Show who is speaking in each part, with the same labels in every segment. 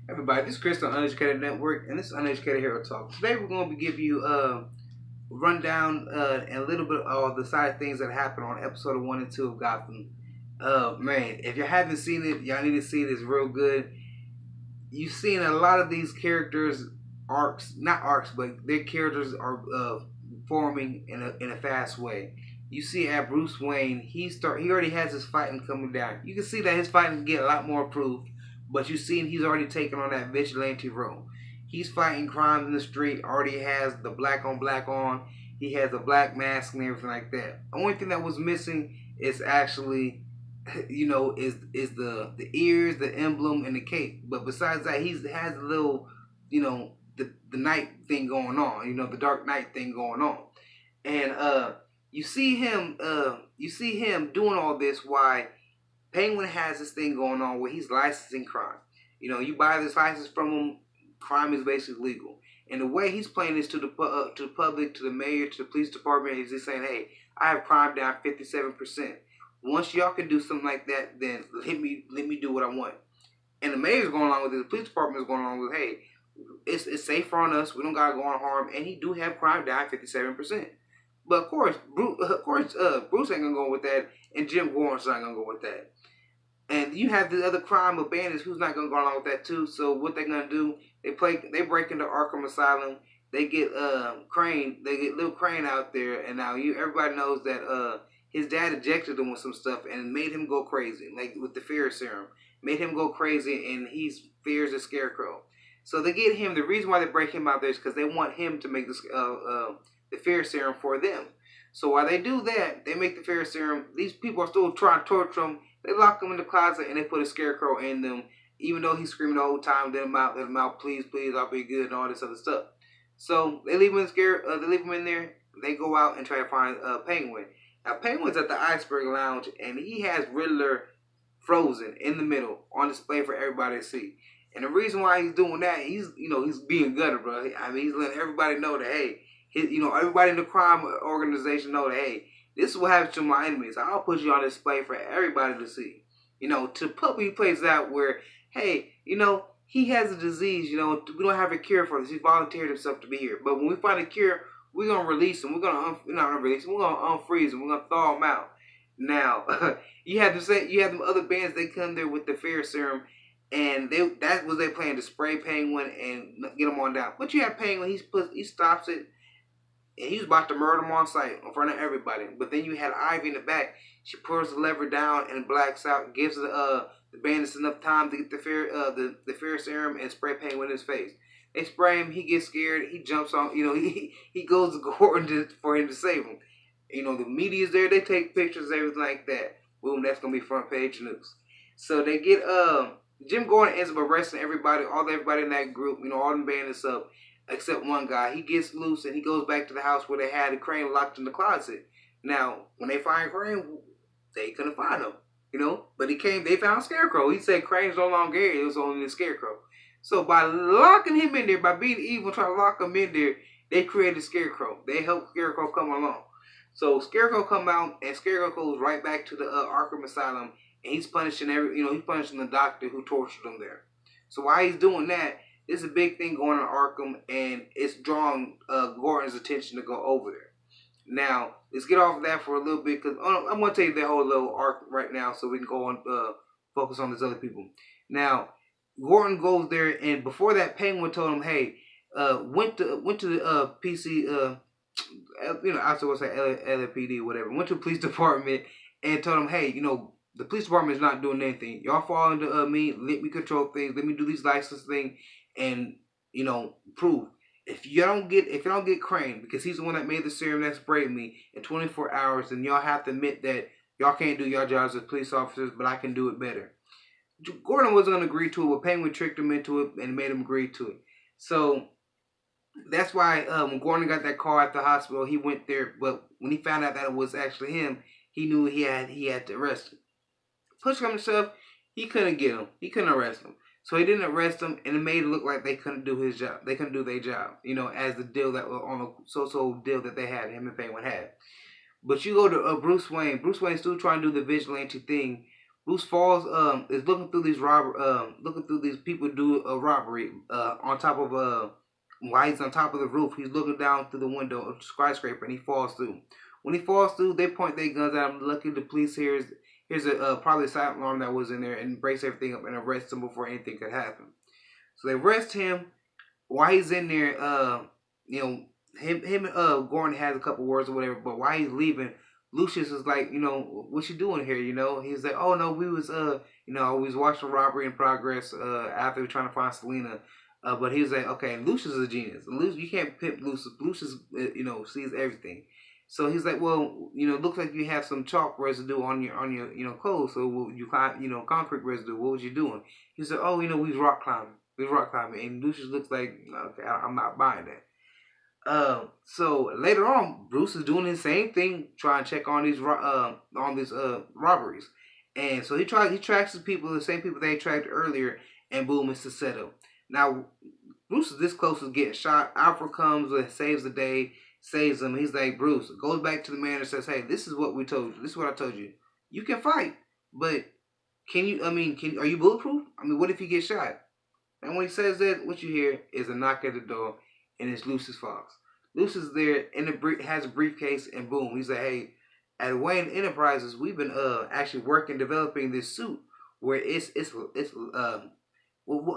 Speaker 1: Everybody, this is Chris on UNEDUCATED Network, and this is UNEDUCATED Hero Talk. Today we're going to be giving you a rundown and a little bit of all the side things that happened on episode 1 and 2 of Gotham. Man, if you haven't seen it, y'all need to see it. It's real good. You've seen a lot of these characters arcs, not arcs, but their characters are forming in a fast way. You see at Bruce Wayne, he already has his fighting coming down. You can see that his fighting get a lot more approved, but you see he's already taken on that vigilante role. He's fighting crimes in the street. Already has the black on black on. He has a black mask and everything like that. The only thing that was missing is actually, is the ears, the emblem, and the cape. But besides that, he has a little, the night thing going on. The Dark Knight thing going on, and you see him doing all this while Penguin has this thing going on where he's licensing crime. You buy this license from him, crime is basically legal. And the way he's playing this to the public, to the mayor, to the police department, is just saying, "Hey, I have crime down 57%. Once y'all can do something like that, then let me do what I want." And the mayor's going along with it. The police department is going along with, "Hey, it's safer on us. We don't gotta go on harm." And he do have crime down 57%. But of course, Bruce ain't gonna go with that, and Jim Gordon's not gonna go with that. And you have the other crime of bandits who's not gonna go along with that too. So what they're gonna do? They break into Arkham Asylum. They get Crane. They get Lil Crane out there, and now everybody knows that his dad injected him with some stuff and made him go crazy, like with the fear serum, made him go crazy, and he fears the Scarecrow. So they get him. The reason why they break him out there is because they want him to make the fear serum for them. So while they do that, they make the fear serum. These people are still trying to torture him. They lock him in the closet and they put a Scarecrow in them, even though he's screaming the whole time, let him out, please, please, I'll be good, and all this other stuff. So they leave him in there. They go out and try to find Penguin. Now Penguin's at the Iceberg Lounge, and he has Riddler frozen in the middle on display for everybody to see. And the reason why he's doing that, he's being gutted, bro. I mean, he's letting everybody know that, hey, everybody in the crime organization know that, hey, this is what happens to my enemies. I'll put you on display for everybody to see. To publicly place out where, hey, he has a disease. We don't have a cure for this. He volunteered himself to be here. But when we find a cure, we're gonna release him. We're gonna release him. We're gonna unfreeze him. We're gonna thaw him out. Now, you have them other bands. They come there with the fear serum, and that was their plan, to spray Penguin and get him on down. But you have Penguin. He stops it. And he was about to murder him on sight in front of everybody. But then you had Ivy in the back. She pulls the lever down and blacks out. Gives the bandits enough time to get the fear serum and spray Penguin in his face. They spray him. He gets scared. He jumps on. He goes to Gordon for him to save him. The media's there. They take pictures, everything like that. Boom, that's gonna be front page news. So they get Jim Gordon ends up arresting everybody, everybody in that group. All them bandits up. Except one guy. He gets loose and he goes back to the house where they had the Crane locked in the closet. Now, when they find Crane, they couldn't find him, But they found Scarecrow. He said Crane's no longer here. It was only the Scarecrow. So by locking him in there, by being evil, trying to lock him in there, they created Scarecrow. They helped Scarecrow come along. So Scarecrow come out, and Scarecrow goes right back to the Arkham Asylum, and he's punishing he's punishing the doctor who tortured him there. So while he's doing that, there's a big thing going on in Arkham, and it's drawing Gordon's attention to go over there. Now, let's get off of that for a little bit, because I'm going to tell you that whole little arc right now so we can go on focus on these other people. Now, Gordon goes there, and before that, Penguin told him, hey, went to the PC, I was going to say LAPD, whatever, went to the police department and told him, hey, the police department is not doing anything. Y'all fall into me, let me control things, let me do these license things, and prove if you don't get Crane, because he's the one that made the serum that sprayed me in 24 hours, then y'all have to admit that y'all can't do your jobs as police officers, but I can do it better. Gordon wasn't going to agree to it, but Penguin tricked him into it and made him agree to it. So that's why when Gordon got that call at the hospital, he went there. But when he found out that it was actually him, he knew he had to arrest him. Push come to shove, he couldn't get him. He couldn't arrest him. So he didn't arrest him, and it made it look like they couldn't do his job. They couldn't do their job, as the deal that was on the so-so deal that they had, him and Penguin had. But you go to Bruce Wayne. Bruce Wayne's still trying to do the vigilante thing Bruce Falls is looking through these people do a robbery on top of while he's on top of the roof. He's looking down through the window of the skyscraper and he falls through. When he falls through, they point their guns at him. Luckily, the police here's a probably a silent alarm that was in there and breaks everything up and arrests him before anything could happen. So they arrest him while he's in there. You know, him and Gordon has a couple words or whatever, but while he's leaving, Lucius is like, you know, what you doing here? You know, he's like, oh no, we was you know, we was watching robbery in progress after we were trying to find Selena. But he was like, okay, and Lucius is a genius. You can't pimp Lucius. Lucius, you know, sees everything. So he's like, well, you know, it looks like you have some chalk residue on your you know clothes. So you concrete residue. What was you doing? He said, oh, you know, we was rock climbing. We was rock climbing. And Lucius looks like, okay, I'm not buying that. So later on, Bruce is doing the same thing, trying to check on these robberies, and so he tracks the people, the same people they tracked earlier, and boom, it's the setup. Now, Bruce is this close to getting shot. Alfred comes and saves the day, saves him. He's like, Bruce goes back to the man and says, hey, this is what we told you. This is what I told you. You can fight, but are you bulletproof? I mean, what if you get shot? And when he says that, what you hear is a knock at the door, and it's Lucius Fox. Lucius is there has a briefcase, and boom, he's like, hey, at Wayne Enterprises, we've been actually working developing this suit where it's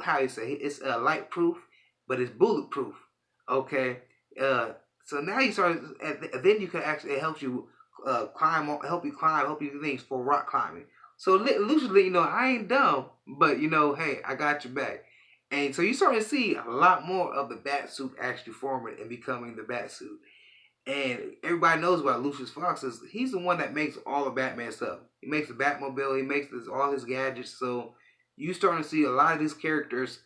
Speaker 1: how you say it's light proof, but it's bulletproof. Okay, so now you start, then you can actually help you help you do things for rock climbing. So Lucius, you know, I ain't dumb, but you know, hey, I got your back. And so you start to see a lot more of the Batsuit actually forming and becoming the Batsuit. And everybody knows about Lucius Fox is he's the one that makes all the Batman stuff. He makes the Batmobile, he makes all his gadgets. So you starting to see a lot of these characters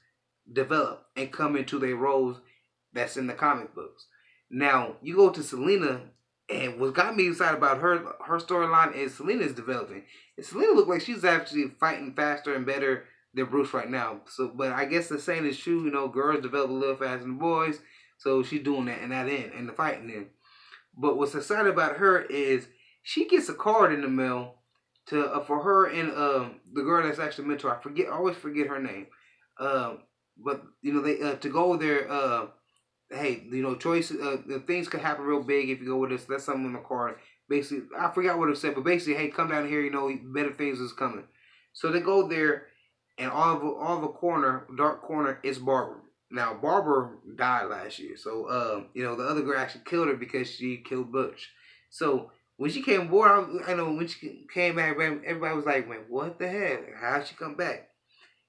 Speaker 1: develop and come into their roles that's in the comic books. Now you go to Selena, and what got me excited about her storyline is Selena is developing. And Selena looked like she's actually fighting faster and better than Bruce right now. So, but I guess the saying is true. You know, girls develop a little faster than boys. So she's doing that in that end, in the fighting end. But what's exciting about her is she gets a card in the mail to for her and the girl that's actually mentor. I always forget her name. But you know they to go there. Hey, you know, things could happen real big if you go with this. That's something on the card. Basically, I forgot what it said, but basically, hey, come down here. You know, better things is coming. So they go there. And all the dark corner is Barbara. Now Barbara died last year, so you know the other girl actually killed her because she killed Butch. So when she came aboard, I know when she came back, everybody was like, "Man, what the hell? How'd she come back?"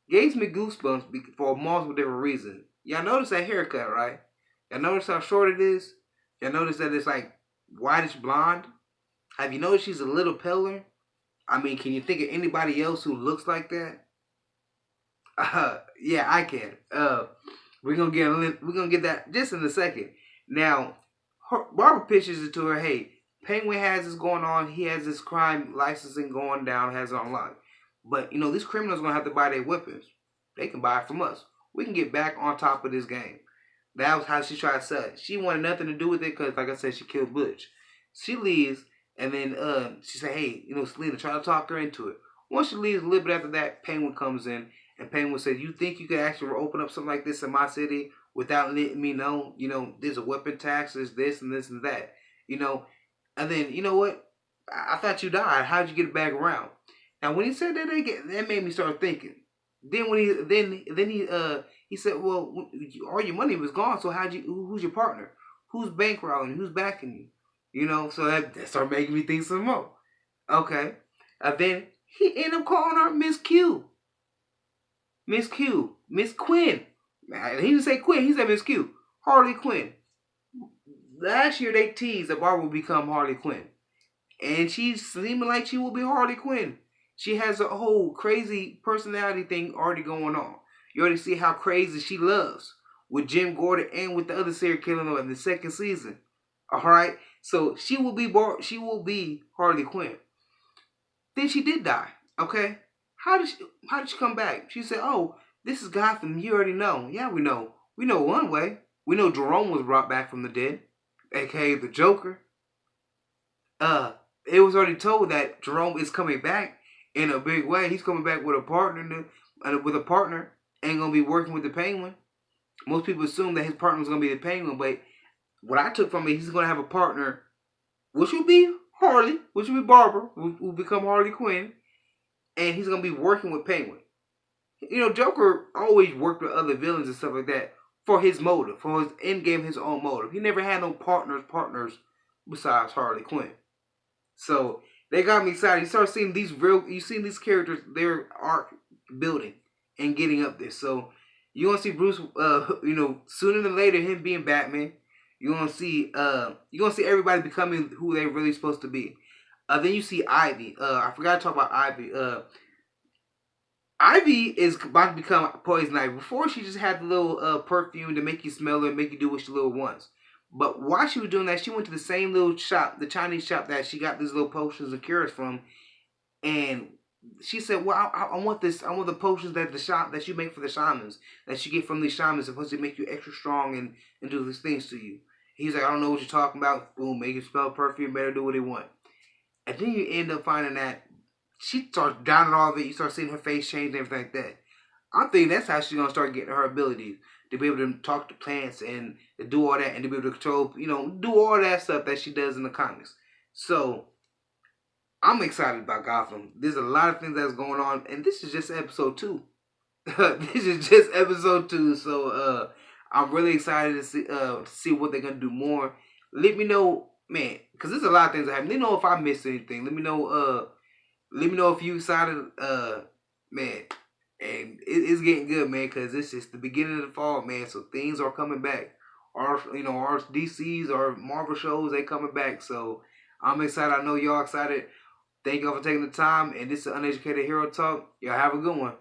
Speaker 1: Gave me goosebumps for multiple different reasons. Y'all notice that haircut, right? Y'all notice how short it is? Y'all notice that it's like whitish blonde? Have you noticed she's a little paler? I mean, can you think of anybody else who looks like that? Yeah, I can. We're gonna get that just in a second. Now, Barbara pitches it to her. Hey, Penguin has this going on. He has this crime licensing going down. Has it on lock. But you know, these criminals gonna have to buy their weapons. They can buy it from us. We can get back on top of this game. That was how she tried to sell it. She wanted nothing to do with it because, like I said, she killed Butch. She leaves, and then she said, "Hey, you know, Selena, try to talk her into it." Once she leaves, a little bit after that, Penguin comes in. And Penguin said, you think you could actually open up something like this in my city without letting me know, you know, there's a weapon tax, there's this and this and that, you know? And then, you know what? I thought you died. How'd you get it back around? Now, when he said that, that made me start thinking. Then when he said, well, all your money was gone, so who's your partner? Who's bankrolling? Who's backing you? You know, so that started making me think some more. Okay. And then he ended up calling her Miss Q. Miss Q. Miss Quinn. He didn't say Quinn, he said Miss Q. Harley Quinn. Last year they teased that Barbara would become Harley Quinn. And she's seeming like she will be Harley Quinn. She has a whole crazy personality thing already going on. You already see how crazy she loves with Jim Gordon and with the other serial killer in the second season. Alright? So she will be Harley Quinn. Then she did die. Okay? How did she come back? She said, oh, this is Gotham. You already know. Yeah, we know. We know one way. We know Jerome was brought back from the dead, aka the Joker. It was already told that Jerome is coming back in a big way. He's coming back with a partner, and gonna be working with the Penguin. Most people assume that his partner was gonna be the Penguin, but what I took from it, he's gonna have a partner, which will be Harley, which will be Barbara, who will become Harley Quinn, and he's gonna be working with Penguin. You know, Joker always worked with other villains and stuff like that for his motive, for his end game, his own motive. He never had no partners besides Harley Quinn. So they got me excited. You start seeing you see these characters, their arc building and getting up there. So you gonna see Bruce, sooner than later, him being Batman. You gonna see everybody becoming who they're really supposed to be. Then you see Ivy. I forgot to talk about Ivy. Ivy is about to become Poison Ivy. Before, she just had the little perfume to make you smell her and make you do what she little wants. But while she was doing that, she went to the same little shop, the Chinese shop that she got these little potions and cures from. And she said, well, I want this. I want the potions that you make for the shamans, that you get from these shamans, supposed to make you extra strong and do these things to you. He's like, I don't know what you're talking about. Boom, make it smell perfume, better do what they want. And then you end up finding that she starts downing all of it. You start seeing her face change and everything like that. I'm thinking that's how she's going to start getting her abilities. To be able to talk to plants and to do all that. And to be able to control, do all that stuff that she does in the comics. So, I'm excited about Gotham. There's a lot of things that's going on. And this is just episode 2. This is just episode 2. So, I'm really excited to see what they're going to do more. Let me know, man. Because there's a lot of things that happen. Let me know if I missed anything. Let me know if you excited, man. And it's getting good, man, because it's just the beginning of the fall, man. So things are coming back. Our DCs or Marvel shows, they coming back. So I'm excited. I know y'all excited. Thank y'all for taking the time. And this is Uneducated Hero Talk. Y'all have a good one.